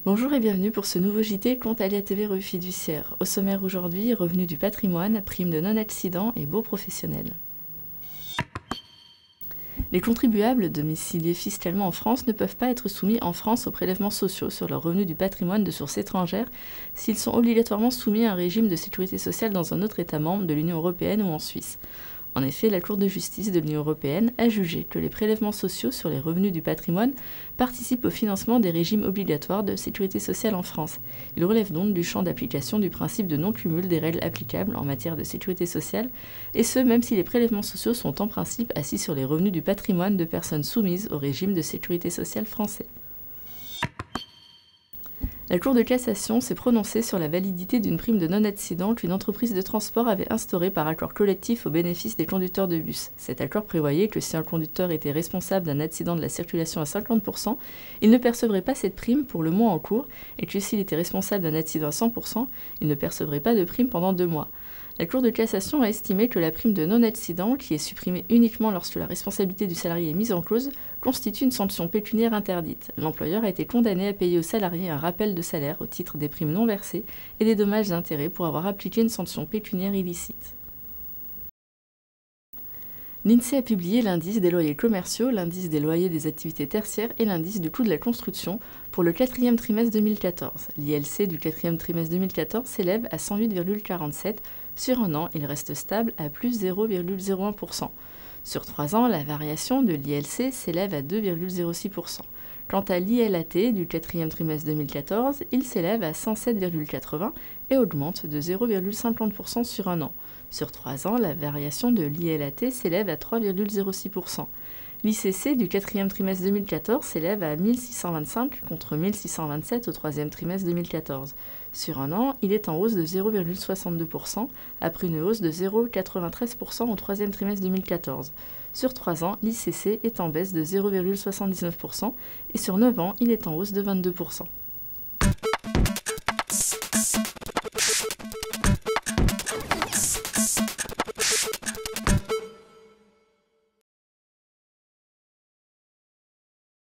Bonjour et bienvenue pour ce nouveau JT Compte Aléa TV Revue Fiduciaire. Au sommaire aujourd'hui, revenu du patrimoine, prime de non-accident et baux professionnels. Les contribuables domiciliés fiscalement en France ne peuvent pas être soumis en France aux prélèvements sociaux sur leurs revenus du patrimoine de source étrangère s'ils sont obligatoirement soumis à un régime de sécurité sociale dans un autre État membre de l'Union européenne ou en Suisse. En effet, la Cour de justice de l'Union européenne a jugé que les prélèvements sociaux sur les revenus du patrimoine participent au financement des régimes obligatoires de sécurité sociale en France. Il relève donc du champ d'application du principe de non-cumul des règles applicables en matière de sécurité sociale, et ce même si les prélèvements sociaux sont en principe assis sur les revenus du patrimoine de personnes soumises au régime de sécurité sociale français. La Cour de cassation s'est prononcée sur la validité d'une prime de non-accident qu'une entreprise de transport avait instaurée par accord collectif au bénéfice des conducteurs de bus. Cet accord prévoyait que si un conducteur était responsable d'un accident de la circulation à 50%, il ne percevrait pas cette prime pour le mois en cours, et que s'il était responsable d'un accident à 100%, il ne percevrait pas de prime pendant 2 mois. La Cour de cassation a estimé que la prime de non-accident, qui est supprimée uniquement lorsque la responsabilité du salarié est mise en cause, constitue une sanction pécuniaire interdite. L'employeur a été condamné à payer au salarié un rappel de salaire au titre des primes non versées et des dommages et intérêts pour avoir appliqué une sanction pécuniaire illicite. L'INSEE a publié l'indice des loyers commerciaux, l'indice des loyers des activités tertiaires et l'indice du coût de la construction pour le 4e trimestre 2014. L'ILC du 4e trimestre 2014 s'élève à 108,47. Sur un an, il reste stable à plus 0,01%. Sur 3 ans, la variation de l'ILC s'élève à 2,06%. Quant à l'ILAT du 4e trimestre 2014, il s'élève à 107,80 et augmente de 0,50% sur un an. Sur 3 ans, la variation de l'ILAT s'élève à 3,06%. L'ICC du 4e trimestre 2014 s'élève à 1625 contre 1627 au 3e trimestre 2014. Sur un an, il est en hausse de 0,62%, après une hausse de 0,93% au 3e trimestre 2014. Sur 3 ans, l'ICC est en baisse de 0,79% et sur 9 ans, il est en hausse de 22%.